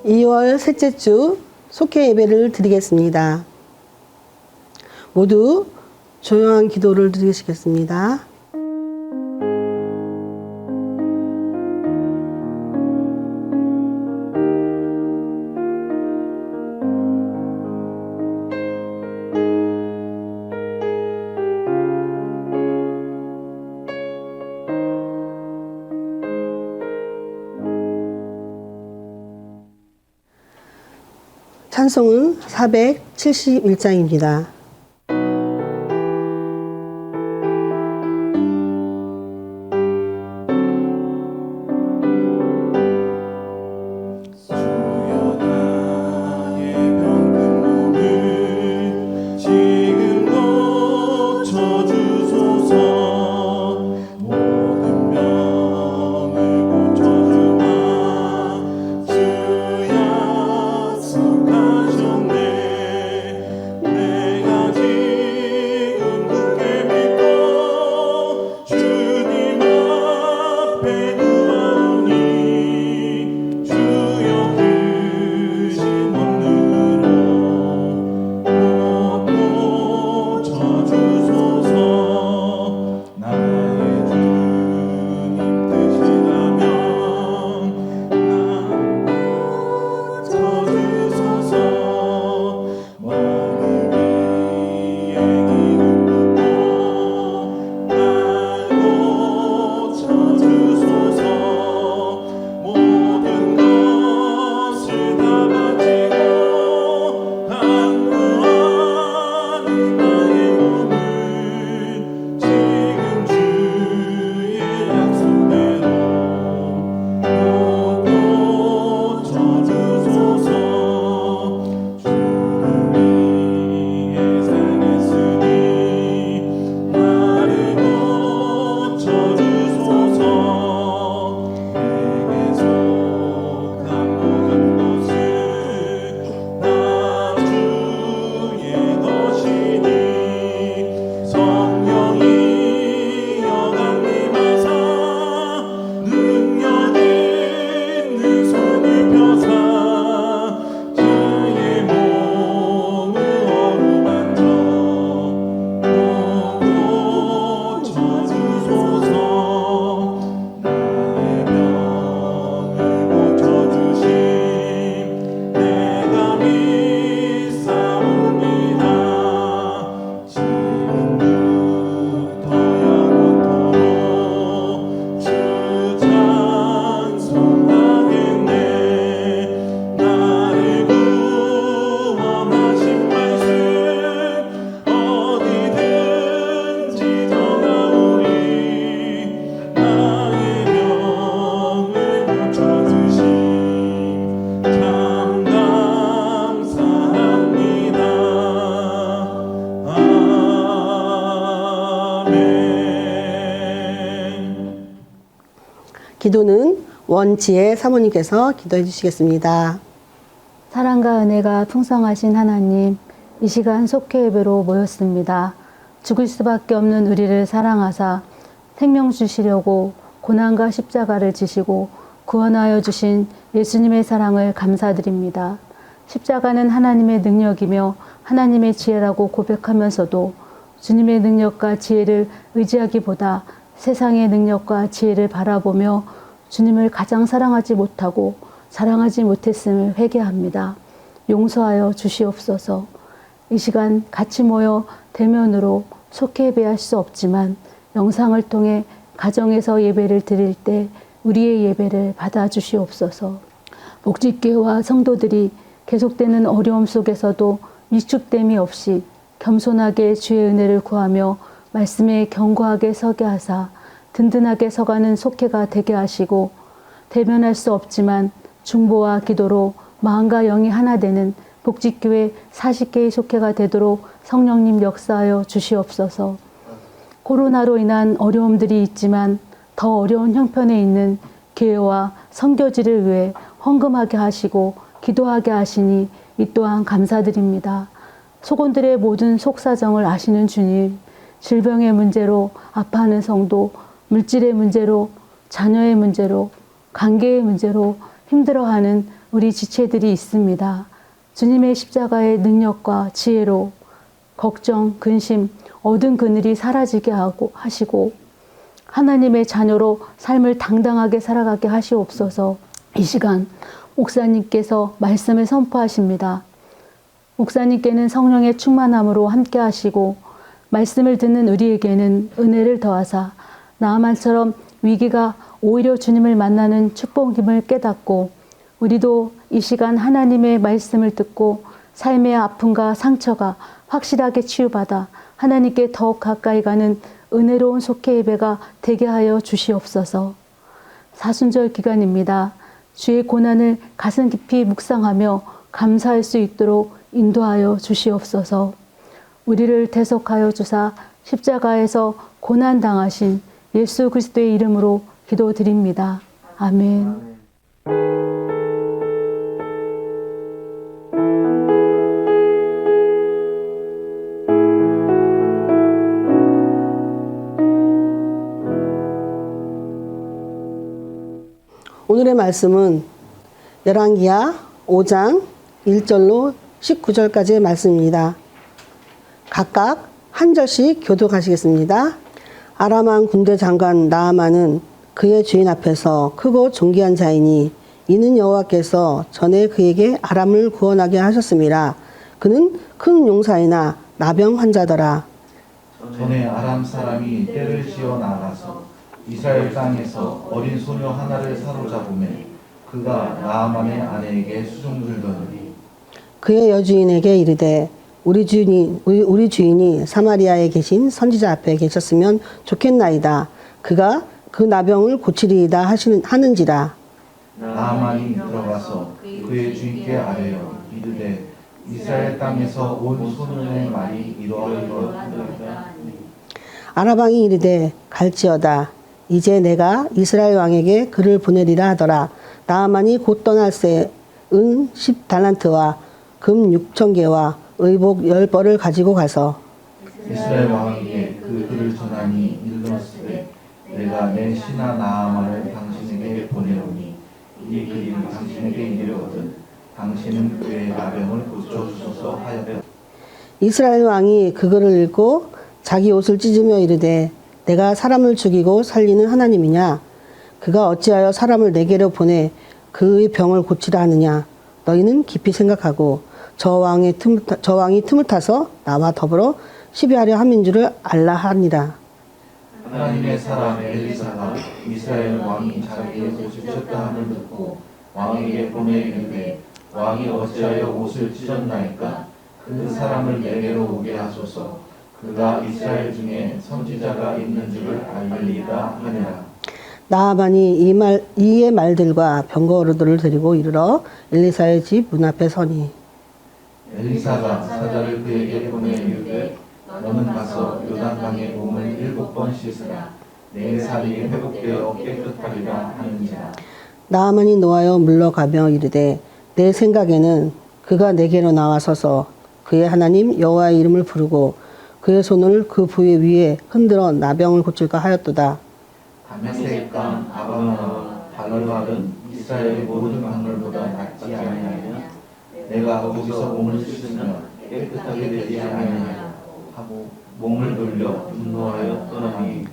2월 셋째 주 속회 예배를 드리겠습니다. 모두 조용한 기도를 드리시겠습니다. 찬송은 471장입니다. 기도는 원지혜 사모님께서 기도해 주시겠습니다. 사랑과 은혜가 풍성하신 하나님, 이 시간 속회 예배로 모였습니다. 죽을 수밖에 없는 우리를 사랑하사 생명 주시려고 고난과 십자가를 지시고 구원하여 주신 예수님의 사랑을 감사드립니다. 십자가는 하나님의 능력이며 하나님의 지혜라고 고백하면서도 주님의 능력과 지혜를 의지하기보다 세상의 능력과 지혜를 바라보며 주님을 가장 사랑하지 못하고 사랑하지 못했음을 회개합니다. 용서하여 주시옵소서. 이 시간 같이 모여 대면으로 속회 예배할 수 없지만 영상을 통해 가정에서 예배를 드릴 때 우리의 예배를 받아주시옵소서. 목직교회와 성도들이 계속되는 어려움 속에서도 위축됨이 없이 겸손하게 주의 은혜를 구하며 말씀에 견고하게 서게 하사 든든하게 서가는 속회가 되게 하시고 대면할 수 없지만 중보와 기도로 마음과 영이 하나 되는 복직교회 40개의 속회가 되도록 성령님 역사하여 주시옵소서. 코로나로 인한 어려움들이 있지만 더 어려운 형편에 있는 교회와 선교지를 위해 헌금하게 하시고 기도하게 하시니 이 또한 감사드립니다. 소곤들의 모든 속사정을 아시는 주님, 질병의 문제로 아파하는 성도, 물질의 문제로, 자녀의 문제로, 관계의 문제로 힘들어하는 우리 지체들이 있습니다. 주님의 십자가의 능력과 지혜로 걱정, 근심, 어두운 그늘이 사라지게 하시고 하나님의 자녀로 삶을 당당하게 살아가게 하시옵소서. 이 시간 목사님께서 말씀을 선포하십니다. 목사님께는 성령의 충만함으로 함께 하시고 말씀을 듣는 우리에게는 은혜를 더하사 나아만처럼 위기가 오히려 주님을 만나는 축복임을 깨닫고 우리도 이 시간 하나님의 말씀을 듣고 삶의 아픔과 상처가 확실하게 치유받아 하나님께 더욱 가까이 가는 은혜로운 속회 예배가 되게 하여 주시옵소서. 사순절 기간입니다. 주의 고난을 가슴 깊이 묵상하며 감사할 수 있도록 인도하여 주시옵소서. 우리를 대속하여 주사 십자가에서 고난당하신 예수 그리스도의 이름으로 기도드립니다. 아멘. 오늘의 말씀은 열왕기하 5장 1절로 19절까지의 말씀입니다. 각각 한 절씩 교독하시겠습니다. 아람 왕 군대 장관 나아만은 그의 주인 앞에서 크고 존귀한 자이니 이는 여호와께서 전에 그에게 아람을 구원하게 하셨습니다. 그는 큰 용사이나 나병 환자더라. 전에 아람 사람이 떼를 지어 나가서 이스라엘 땅에서 어린 소녀 하나를 사로잡으매 그가 나아만의 아내에게 수종 들더니 그의 여주인에게 이르되 우리 주인이 사마리아에 계신 선지자 앞에 계셨으면 좋겠나이다. 그가 그 나병을 고치리이다 하는지라. 나아만이 들어가서 그의 주인께 아뢰어 이르되 이스라엘 땅에서 온 소년의 말이 이러하리로다. 아람 왕이 이르되 갈지어다. 이제 내가 이스라엘 왕에게 그를 보내리라 하더라. 나아만이 곧 떠날 새 은 10달란트와 금 6,000개와 의복 10벌을 가지고 가서 이스라엘 왕에게 그 글을 전하니 일렀으되 내가 내 신하 나아만을 당신에게 보내오니 이 글이 당신에게 이르거든 당신은 그의 나병을 고쳐주소서 하였다. 이스라엘 왕이 그거를 읽고 자기 옷을 찢으며 이르되 내가 사람을 죽이고 살리는 하나님이냐? 그가 어찌하여 사람을 내게로 보내 그의 병을 고치라 하느냐? 너희는 깊이 생각하고 저 왕이 틈을 타서 나와 더불어 시비하려 함인 줄을 알라 하니라. 하나님의 사람 엘리사가 이스라엘 왕이 자기의 옷을 찢었다 함을 듣고 왕에게 보내 이르되 왕이 어찌하여 옷을 찢었나이까? 그 사람을 내게로 오게 하소서. 그가 이스라엘 중에 선지자가 있는 줄을 알리이다 하니라. 나아만이 이의 말들과 병거로들을 데리고 이르러 엘리사의 집 문 앞에 서니 엘리사가 사자를 그에게 보내 이르되 너는 가서 요단강에 몸을 7번 씻으라. 내 살이 회복되어 깨끗하리라 하는지라. 나아만이 노하여 물러가며 이르되 내 생각에는 그가 내게로 나와서서 그의 하나님 여호와의 이름을 부르고 그의 손을 그 부위 위에 흔들어 나병을 고칠까 하였도다. 다메섹강 아바나와 발갈은 이스라엘의 모든 강물보다 낫지 아니하냐? 내가 거기서 몸을 씻으면 깨끗하게 되지 아니하냐 하고 몸을 돌려 분노하여 떠나니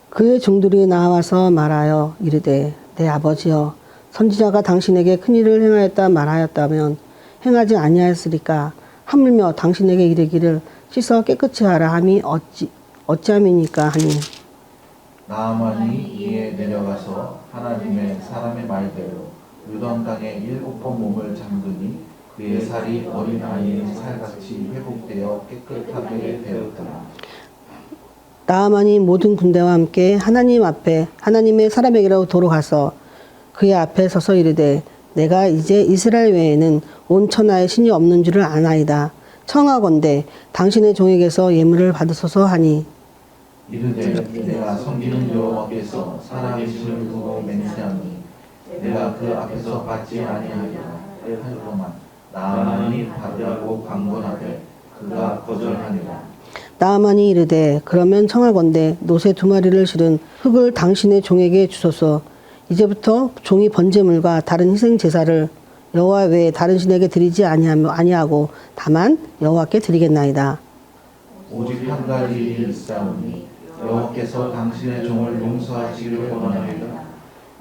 그의 종들이 나와서 말하여 이르되 내 아버지여 선지자가 당신에게 큰일을 행하였다 말하였다면 행하지 아니하였으리까 하물며 당신에게 이르기를 씻어 깨끗이 하라 함이 어찌함이니까 하니 나아만이 이에 내려가서 하나님의 사람의 말대로 요단강에 7번 몸을 잠그니 그의 살이 어린 아이의 살같이 회복되어 깨끗하게 되었더라. 나아만이 모든 군대와 함께 하나님 앞에 하나님의 사람에게로 도로가서 그의 앞에 서서 이르되 내가 이제 이스라엘 외에는 온 천하에 신이 없는 줄을 아나이다. 청하건대 당신의 종에게서 예물을 받으소서 하니 이르되 내가 섬기는 여호와께서 살아계심을 두고 맹세하니 내가 그 앞에서 받지 아니하리라 하였더만 나아만이 받으라고 강권하되 그가 거절하니라. 나아만이 이르되 그러면 청하건대 노새 2마리를 실은 흙을 당신의 종에게 주소서. 이제부터 종이 번제물과 다른 희생 제사를 여호와 외에 다른 신에게 드리지 아니하고 다만 여호와께 드리겠나이다. 오직 한 가지 일이 있사오니 여호와께서 당신의 종을 용서하시기를 원하나이다.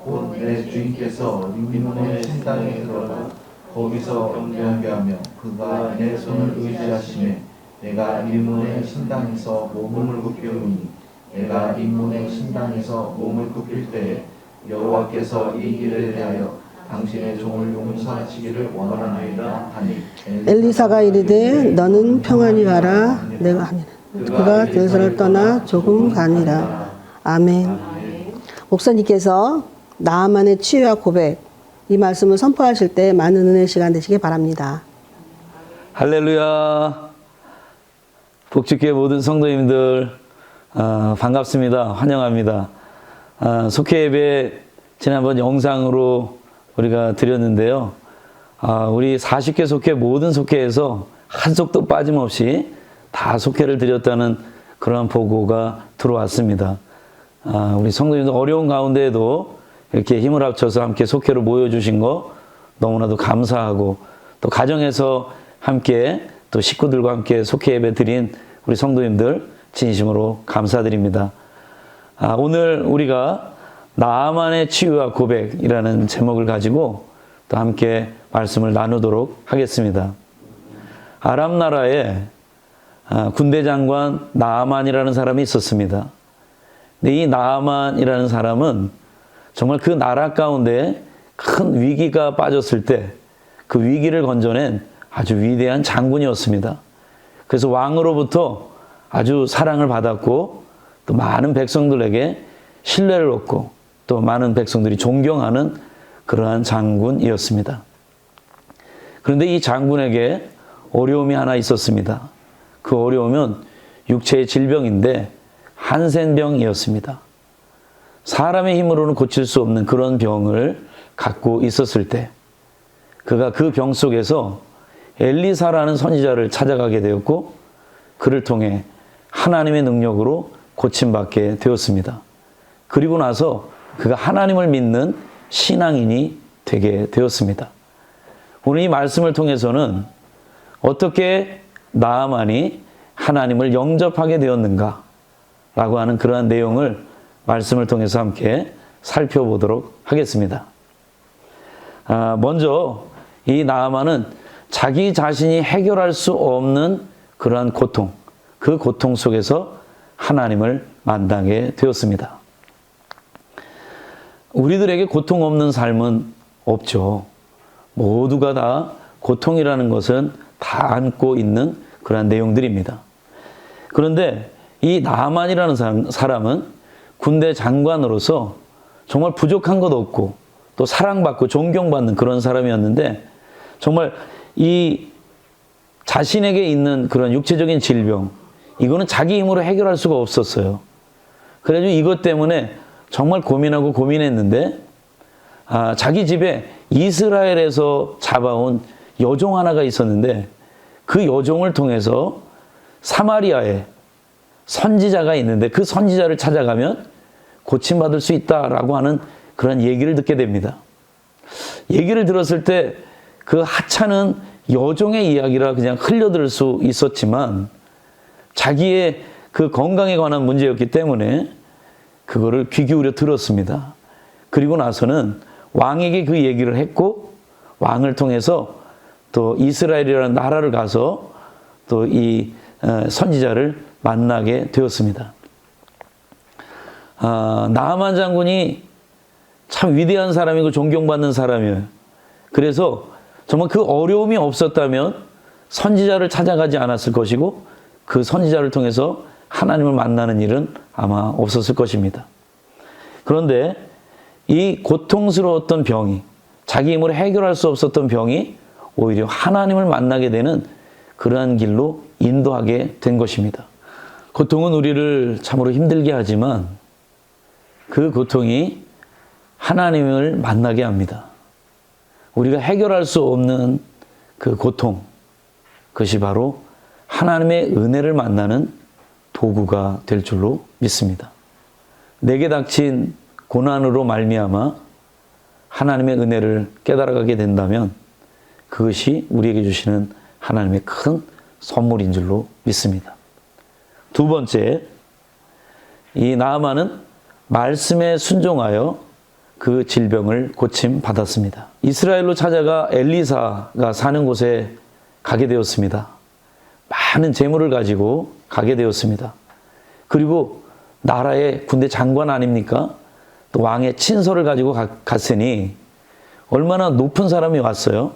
곧 내 주인께서 민문의 신당에 들어가 거기서 경배하며 그가 내 손을 의지하심에 내가 민문의 신당에서 몸을 굽히오니 내가 민문의 신당에서 몸을 굽힐 때에 여호와께서 이 일에 대하여 당신의 종을 용서하시기를 원하나이다 하니 엘리사가 이르되 너는 평안히 가라. 내가 하니라. 그가 들에서를 떠나 조금 가니라. 아멘. 목사님께서 나아만의 치유와 고백 이 말씀을 선포하실 때 많은 은혜 시간 되시기 바랍니다. 할렐루야. 복주교회 모든 성도님들 반갑습니다. 환영합니다. 속회 예배 지난번 영상으로 우리가 드렸는데요. 우리 40개 속회 모든 속회에서 한 속도 빠짐없이 다 속회를 드렸다는 그러한 보고가 들어왔습니다. 우리 성도님들 어려운 가운데에도 이렇게 힘을 합쳐서 함께 속회로 모여주신 거 너무나도 감사하고 또 가정에서 함께 또 식구들과 함께 속회 예배 드린 우리 성도님들 진심으로 감사드립니다. 오늘 우리가 나아만의 치유와 고백이라는 제목을 가지고 또 함께 말씀을 나누도록 하겠습니다. 아람 나라에 군대 장관 나아만이라는 사람이 있었습니다. 근데 이 나아만이라는 사람은 정말 그 나라 가운데 큰 위기가 빠졌을 때 그 위기를 건져낸 아주 위대한 장군이었습니다. 그래서 왕으로부터 아주 사랑을 받았고 또 많은 백성들에게 신뢰를 얻고 또 많은 백성들이 존경하는 그러한 장군이었습니다. 그런데 이 장군에게 어려움이 하나 있었습니다. 그 어려움은 육체의 질병인데 한센병이었습니다. 사람의 힘으로는 고칠 수 없는 그런 병을 갖고 있었을 때 그가 그 병 속에서 엘리사라는 선지자를 찾아가게 되었고 그를 통해 하나님의 능력으로 고침받게 되었습니다. 그리고 나서 그가 하나님을 믿는 신앙인이 되게 되었습니다. 오늘 이 말씀을 통해서는 어떻게 나아만이 하나님을 영접하게 되었는가 라고 하는 그러한 내용을 말씀을 통해서 함께 살펴보도록 하겠습니다. 먼저 이 나아만은 자기 자신이 해결할 수 없는 그러한 고통, 그 고통 속에서 하나님을 만나게 되었습니다. 우리들에게 고통 없는 삶은 없죠. 모두가 다 고통이라는 것은 다 안고 있는 그러한 내용들입니다. 그런데 이 나아만이라는 사람은 군대 장관으로서 정말 부족한 것 없고 또 사랑받고 존경받는 그런 사람이었는데 정말 이 자신에게 있는 그런 육체적인 질병 이거는 자기 힘으로 해결할 수가 없었어요. 그래가지고 이것 때문에 정말 고민하고 고민했는데 자기 집에 이스라엘에서 잡아온 여종 하나가 있었는데 그 여종을 통해서 사마리아에 선지자가 있는데 그 선지자를 찾아가면 고침받을 수 있다라고 하는 그런 얘기를 듣게 됩니다. 얘기를 들었을 때 그 하찮은 여종의 이야기라 그냥 흘려들을 수 있었지만 자기의 그 건강에 관한 문제였기 때문에 그거를 귀 기울여 들었습니다. 그리고 나서는 왕에게 그 얘기를 했고 왕을 통해서 또 이스라엘이라는 나라를 가서 또 이 선지자를 만나게 되었습니다. 나아만 장군이 참 위대한 사람이고 존경받는 사람이에요. 그래서 정말 그 어려움이 없었다면 선지자를 찾아가지 않았을 것이고 그 선지자를 통해서 하나님을 만나는 일은 아마 없었을 것입니다. 그런데 이 고통스러웠던 병이 자기 힘으로 해결할 수 없었던 병이 오히려 하나님을 만나게 되는 그러한 길로 인도하게 된 것입니다. 고통은 우리를 참으로 힘들게 하지만 그 고통이 하나님을 만나게 합니다. 우리가 해결할 수 없는 그 고통, 그것이 바로 하나님의 은혜를 만나는 도구가 될 줄로 믿습니다. 내게 닥친 고난으로 말미암아 하나님의 은혜를 깨달아가게 된다면 그것이 우리에게 주시는 하나님의 큰 선물인 줄로 믿습니다. 두 번째, 이 나아만은 말씀에 순종하여 그 질병을 고침 받았습니다. 이스라엘로 찾아가 엘리사가 사는 곳에 가게 되었습니다. 많은 재물을 가지고 가게 되었습니다. 그리고 나라의 군대 장관 아닙니까? 또 왕의 친서를 가지고 갔으니 얼마나 높은 사람이 왔어요.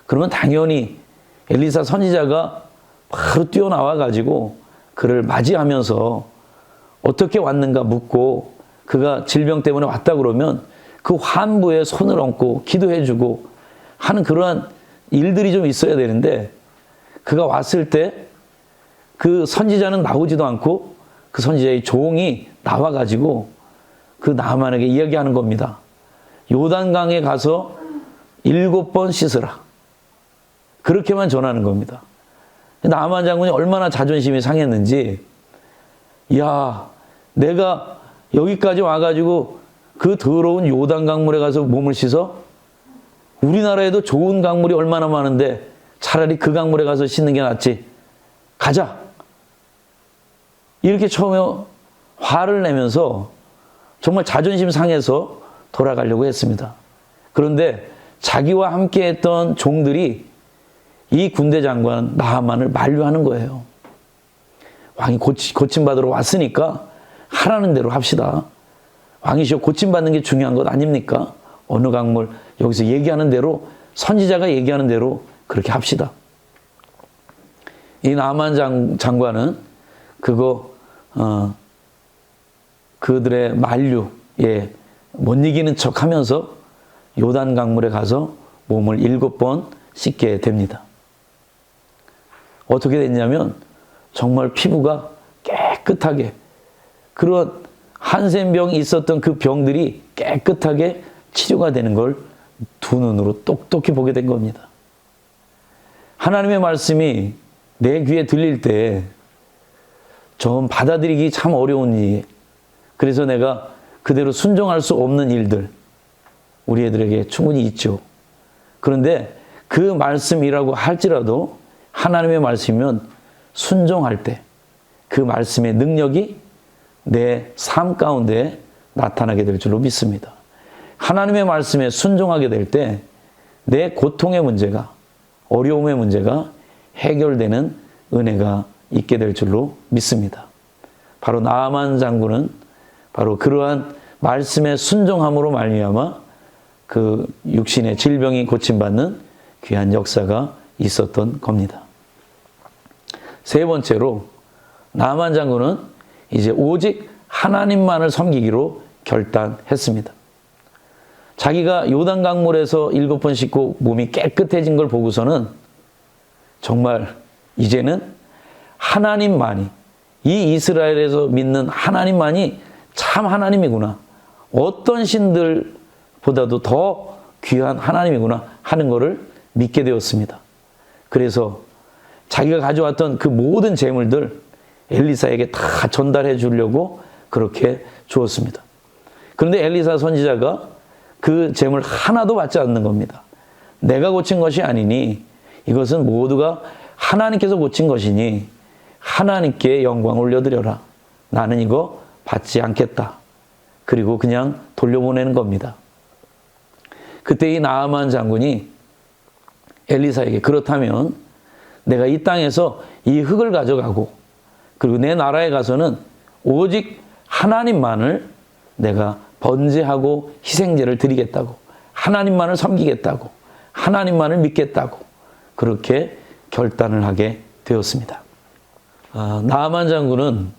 그러면 당연히 엘리사 선지자가 바로 뛰어나와 가지고 그를 맞이하면서 어떻게 왔는가 묻고 그가 질병 때문에 왔다 그러면 그 환부에 손을 얹고 기도해주고 하는 그러한 일들이 좀 있어야 되는데, 그가 왔을 때 그 선지자는 나오지도 않고 그 선지자의 종이 나와가지고 그 나아만에게 이야기하는 겁니다. 요단강에 가서 7번 씻으라. 그렇게만 전하는 겁니다. 나아만 장군이 얼마나 자존심이 상했는지, 야, 내가 여기까지 와가지고 그 더러운 요단 강물에 가서 몸을 씻어? 우리나라에도 좋은 강물이 얼마나 많은데 차라리 그 강물에 가서 씻는 게 낫지. 가자. 이렇게 처음에 화를 내면서 정말 자존심 상해서 돌아가려고 했습니다. 그런데 자기와 함께 했던 종들이 이 군대 장관 나아만을 만류하는 거예요. 왕이 고침받으러 왔으니까 하라는 대로 합시다. 왕이시여, 고침받는 게 중요한 것 아닙니까? 어느 강물, 여기서 얘기하는 대로, 선지자가 얘기하는 대로 그렇게 합시다. 이 나아만 장관은 그들의 만류에 못 이기는 척 하면서 요단 강물에 가서 몸을 7번 씻게 됩니다. 어떻게 됐냐면 정말 피부가 깨끗하게, 그런 한센병이 있었던 그 병들이 깨끗하게 치료가 되는 걸 두 눈으로 똑똑히 보게 된 겁니다. 하나님의 말씀이 내 귀에 들릴 때 좀 받아들이기 참 어려운 일, 그래서 내가 그대로 순종할 수 없는 일들 우리 애들에게 충분히 있죠. 그런데 그 말씀이라고 할지라도 하나님의 말씀이면 순종할 때 그 말씀의 능력이 내 삶 가운데 나타나게 될 줄로 믿습니다. 하나님의 말씀에 순종하게 될 때 내 고통의 문제가, 어려움의 문제가 해결되는 은혜가 있게 될 줄로 믿습니다. 바로 나아만 장군은 바로 그러한 말씀에 순종함으로 말미암아 그 육신의 질병이 고침받는 귀한 역사가 있었던 겁니다. 세 번째로, 나아만 장군은 이제 오직 하나님만을 섬기기로 결단했습니다. 자기가 요단 강물에서 7번 씻고 몸이 깨끗해진 걸 보고서는 정말 이제는 하나님만이, 이 이스라엘에서 믿는 하나님만이 참 하나님이구나, 어떤 신들보다도 더 귀한 하나님이구나 하는 것을 믿게 되었습니다. 그래서 자기가 가져왔던 그 모든 재물들 엘리사에게 다 전달해 주려고 그렇게 주었습니다. 그런데 엘리사 선지자가 그 재물 하나도 받지 않는 겁니다. 내가 고친 것이 아니니 이것은 모두가 하나님께서 고친 것이니 하나님께 영광 올려드려라. 나는 이거 받지 않겠다. 그리고 그냥 돌려보내는 겁니다. 그때 이 나아만 장군이 엘리사에게, 그렇다면 내가 이 땅에서 이 흙을 가져가고 그리고 내 나라에 가서는 오직 하나님만을 내가 번제하고 희생제를 드리겠다고, 하나님만을 섬기겠다고, 하나님만을 믿겠다고 그렇게 결단을 하게 되었습니다. 나아만 장군은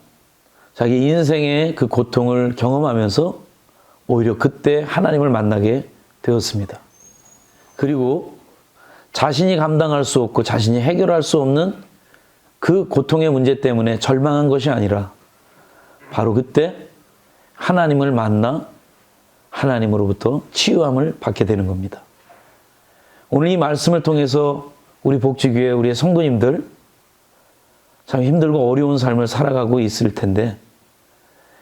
자기 인생의 그 고통을 경험하면서 오히려 그때 하나님을 만나게 되었습니다. 그리고 자신이 감당할 수 없고 자신이 해결할 수 없는 그 고통의 문제 때문에 절망한 것이 아니라 바로 그때 하나님을 만나 하나님으로부터 치유함을 받게 되는 겁니다. 오늘 이 말씀을 통해서 우리 복지교회, 우리의 성도님들 참 힘들고 어려운 삶을 살아가고 있을 텐데,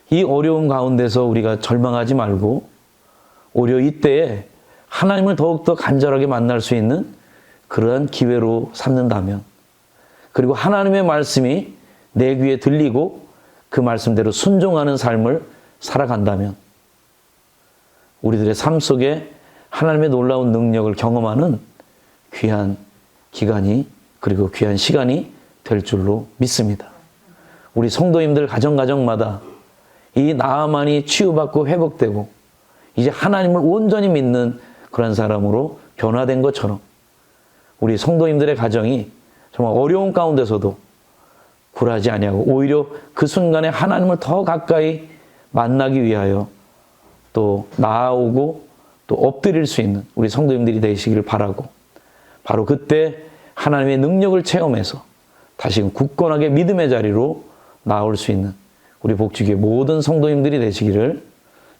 이 어려움 가운데서 우리가 절망하지 말고 오히려 이때에 하나님을 더욱더 간절하게 만날 수 있는 그러한 기회로 삼는다면, 그리고 하나님의 말씀이 내 귀에 들리고 그 말씀대로 순종하는 삶을 살아간다면 우리들의 삶 속에 하나님의 놀라운 능력을 경험하는 귀한 기간이, 그리고 귀한 시간이 될 줄로 믿습니다. 우리 성도님들 가정마다 이 나아만이 치유받고 회복되고 이제 하나님을 온전히 믿는 그런 사람으로 변화된 것처럼 우리 성도님들의 가정이 정말 어려운 가운데서도 굴하지 아니하고 오히려 그 순간에 하나님을 더 가까이 만나기 위하여 또 나아오고 또 엎드릴 수 있는 우리 성도님들이 되시기를 바라고, 바로 그때 하나님의 능력을 체험해서 다시금 굳건하게 믿음의 자리로 나올 수 있는 우리 복주교회 모든 성도님들이 되시기를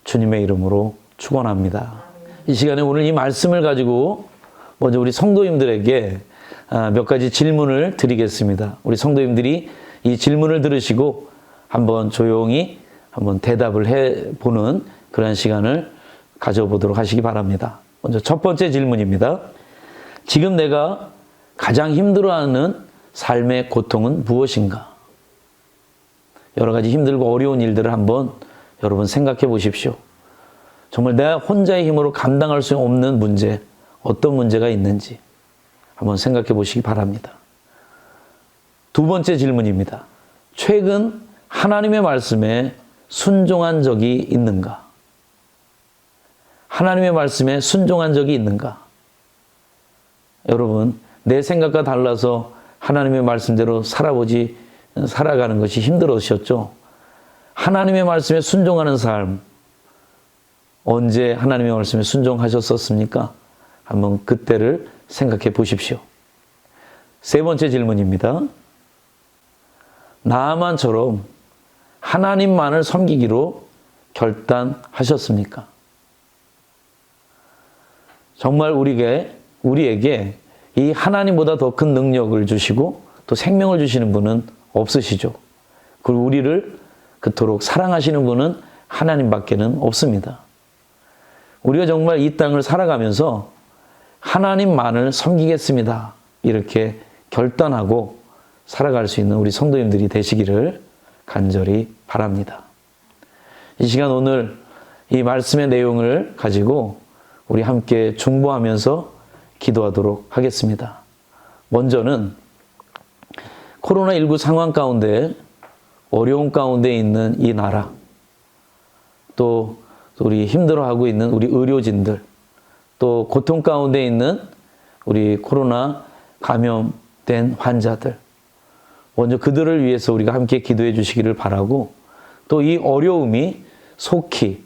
주님의 이름으로 축원합니다. 이 시간에 오늘 이 말씀을 가지고 먼저 우리 성도님들에게 몇 가지 질문을 드리겠습니다. 우리 성도님들이 이 질문을 들으시고 한번 조용히 한번 대답을 해보는 그런 시간을 가져보도록 하시기 바랍니다. 먼저 첫 번째 질문입니다. 지금 내가 가장 힘들어하는 삶의 고통은 무엇인가? 여러 가지 힘들고 어려운 일들을 한번 여러분 생각해 보십시오. 정말 내가 혼자의 힘으로 감당할 수 없는 문제, 어떤 문제가 있는지 한번 생각해 보시기 바랍니다. 두 번째 질문입니다. 최근 하나님의 말씀에 순종한 적이 있는가? 하나님의 말씀에 순종한 적이 있는가? 여러분, 내 생각과 달라서 하나님의 말씀대로 살아가는 것이 힘들으셨죠? 하나님의 말씀에 순종하는 삶, 언제 하나님의 말씀에 순종하셨었습니까? 한번 그때를 생각해 보십시오. 세 번째 질문입니다. 나아만처럼 하나님만을 섬기기로 결단하셨습니까? 정말 우리에게 이 하나님보다 더 큰 능력을 주시고 또 생명을 주시는 분은 없으시죠. 그리고 우리를 그토록 사랑하시는 분은 하나님밖에는 없습니다. 우리가 정말 이 땅을 살아가면서 하나님만을 섬기겠습니다, 이렇게 결단하고 살아갈 수 있는 우리 성도님들이 되시기를 간절히 바랍니다. 이 시간 오늘 이 말씀의 내용을 가지고 우리 함께 중보하면서 기도하도록 하겠습니다. 먼저는 코로나19 상황 가운데 어려운 가운데 있는 이 나라, 또 우리 힘들어하고 있는 우리 의료진들, 또 고통 가운데 있는 우리 코로나 감염된 환자들, 먼저 그들을 위해서 우리가 함께 기도해 주시기를 바라고, 또 이 어려움이 속히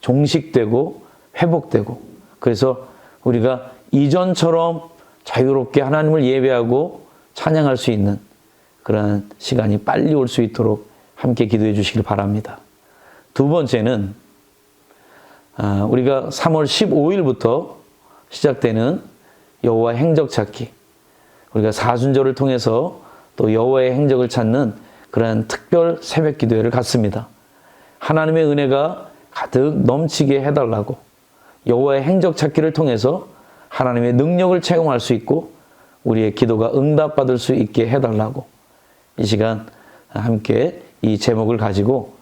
종식되고 회복되고, 그래서 우리가 이전처럼 자유롭게 하나님을 예배하고 찬양할 수 있는 그러한 시간이 빨리 올 수 있도록 함께 기도해 주시길 바랍니다. 두 번째는 우리가 3월 15일부터 시작되는 여호와의 행적 찾기, 우리가 사순절을 통해서 또 여호와의 행적을 찾는 그러한 특별 새벽 기도회를 갖습니다. 하나님의 은혜가 가득 넘치게 해달라고, 여호와의 행적 찾기를 통해서 하나님의 능력을 체험할 수 있고 우리의 기도가 응답받을 수 있게 해달라고, 이 시간 함께 이 제목을 가지고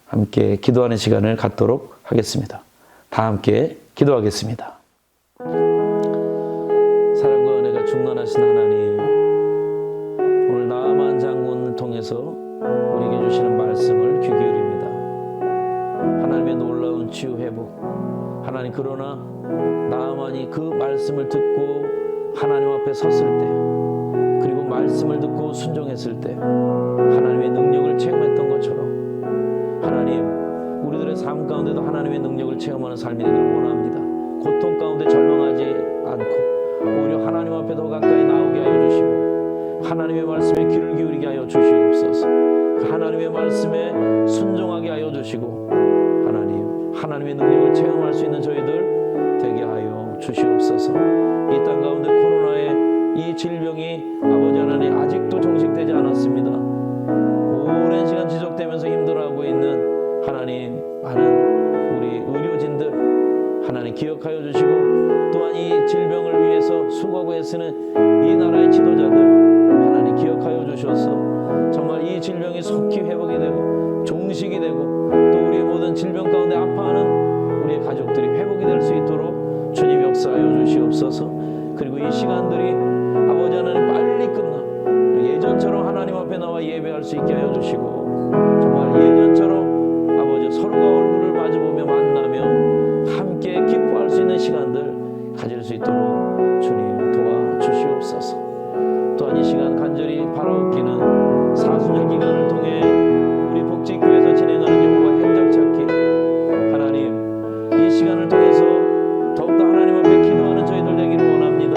함께 기도하는 시간을 갖도록 하겠습니다. 다 함께 기도하겠습니다. 사랑과 은혜가 충만하신 하나님, 오늘 나아만 장군을 통해서 우리에게 주시는 말씀을 귀 기울입니다. 하나님의 놀라운 치유 회복, 하나님, 그러나 나아만이 그 말씀을 듣고 하나님 앞에 섰을 때, 그리고 말씀을 듣고 순종했을 때 하나님의 능력을 체험했던 것처럼, 하나님, 우리들의 삶 가운데도 하나님의 능력을 체험하는 삶이 되기를 원합니다. 고통 가운데 절망하지 않고 오히려 하나님 앞에 더 가까이 나오게 하여 주시고, 하나님의 말씀에 귀를 기울이게 하여 주시옵소서. 하나님의 말씀에 순종하게 하여 주시고, 하나님의 능력을 체험할 수 있는 저희들 되게 하여 주시옵소서. 이 땅 가운데 코로나의 이 질병이 아버지 하나님 아직도 종식되지 않았습니다. 오랜 시간 지속되면서 힘들어하고 있는 하나님, 많은 우리 의료진들, 하나님 기억하여 주시고, 또한 이 질병을 위해서 수고하고 애쓰는 이 나라의 지도자들 하나님 기억하여 주셔서 정말 이 질병이 속히 회복이 되고 종식이 되고, 또 우리의 모든 질병 가운데 아파하는 우리의 가족들이 회복이 될 수 있도록 주님 역사하여 주시옵소서. 그리고 이 시간들이 아버지 하나님 빨리 끝나 예전처럼 하나님 앞에 나와 예배할 수 있게 하여 주시고, 정말 예전처럼 아버지 서로가 얼굴을 마주보며 만나며 함께 기뻐할 수 있는 시간들 가질 수 있도록 주님 도와주시옵소서. 또한 이 시간 간절히 바라옵기는 사순절 기간을 통해 우리 복지교회에서 진행하는 여호와 행적 찾기, 하나님 이 시간을 통해서 더욱더 하나님 앞에 기도하는 저희들 되기를 원합니다.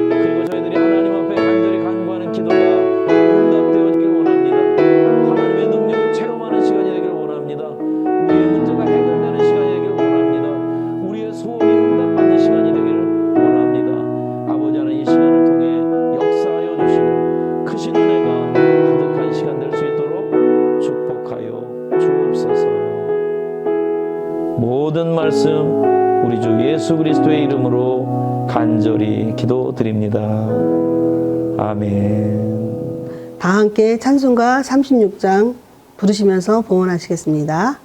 그리고 저희들이 하나님 앞에 간절히 간구하는 기도가 응답되어지길 원합니다. 하나님의 능력을 체험하는 시간이 되기를 원합니다. 우리의 문제가 해결되는 시간이 되기를 원합니다. 우리의 소원이 응답받는 시간이 되기를 원합니다. 아버지 하나님 이 시간을 통해 역사하여 주시고 크신 은혜가 가득한 시간 될 수 있도록 축복하여 주옵소서. 모든 말씀 우리 주 예수 그리스도의 이름으로 간절히 기도드립니다. 아멘. 다 함께 찬송가 36장 부르시면서 봉헌하시겠습니다.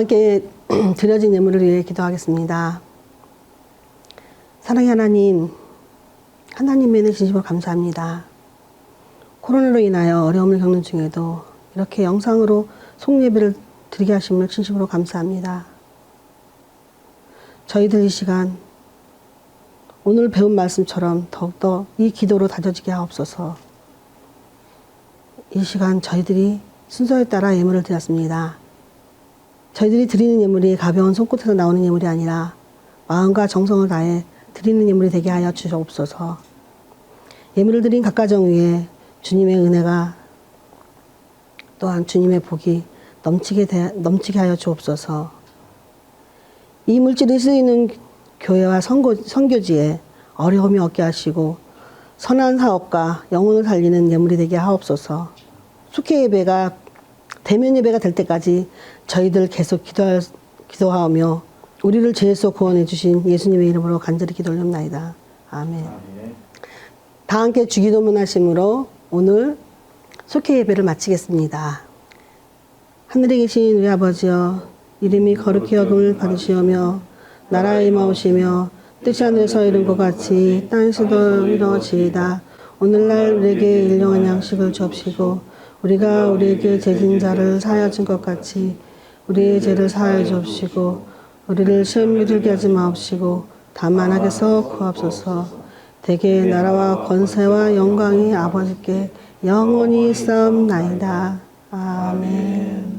함께 드려진 예물을 위해 기도하겠습니다. 사랑의 하나님, 하나님의 은혜 진심으로 감사합니다. 코로나로 인하여 어려움을 겪는 중에도 이렇게 영상으로 송예배를 드리게 하심을 진심으로 감사합니다. 저희들 이 시간 오늘 배운 말씀처럼 더욱더 이 기도로 다져지게 하옵소서. 이 시간 저희들이 순서에 따라 예물을 드렸습니다. 저희들이 드리는 예물이 가벼운 손끝에서 나오는 예물이 아니라 마음과 정성을 다해 드리는 예물이 되게 하여 주시옵소서. 예물을 드린 각 가정 위에 주님의 은혜가 또한 주님의 복이 넘치게 하여 주옵소서. 이 물질이 쓰이는 교회와 선교지에 어려움이 없게 하시고 선한 사업과 영혼을 살리는 예물이 되게 하옵소서. 숙회 예배가 대면 예배가 될 때까지 저희들 계속 기도하며 우리를 죄에서 구원해 주신 예수님의 이름으로 간절히 기도 올립나이다. 아멘. 아멘. 다 함께 주기도문 하심으로 오늘 속회 예배를 마치겠습니다. 하늘에 계신 우리 아버지여, 이름이 거룩히 여김을 받으시오며 나라에 임하오시며 뜻이 하늘에서 이룬 것 같이 땅에서도 이루어지이다. 오늘날 우리에게 일용할 양식을 주옵시고 우리가 우리에게 죄진 자를 사하여 준 것 같이 우리의 죄를 사하여 주옵시고 우리를 시험에 들게 하지 마옵시고 다만 악에서 구하옵소서. 대개 나라와 권세와 영광이 아버지께 영원히 있사옵나이다. 아멘.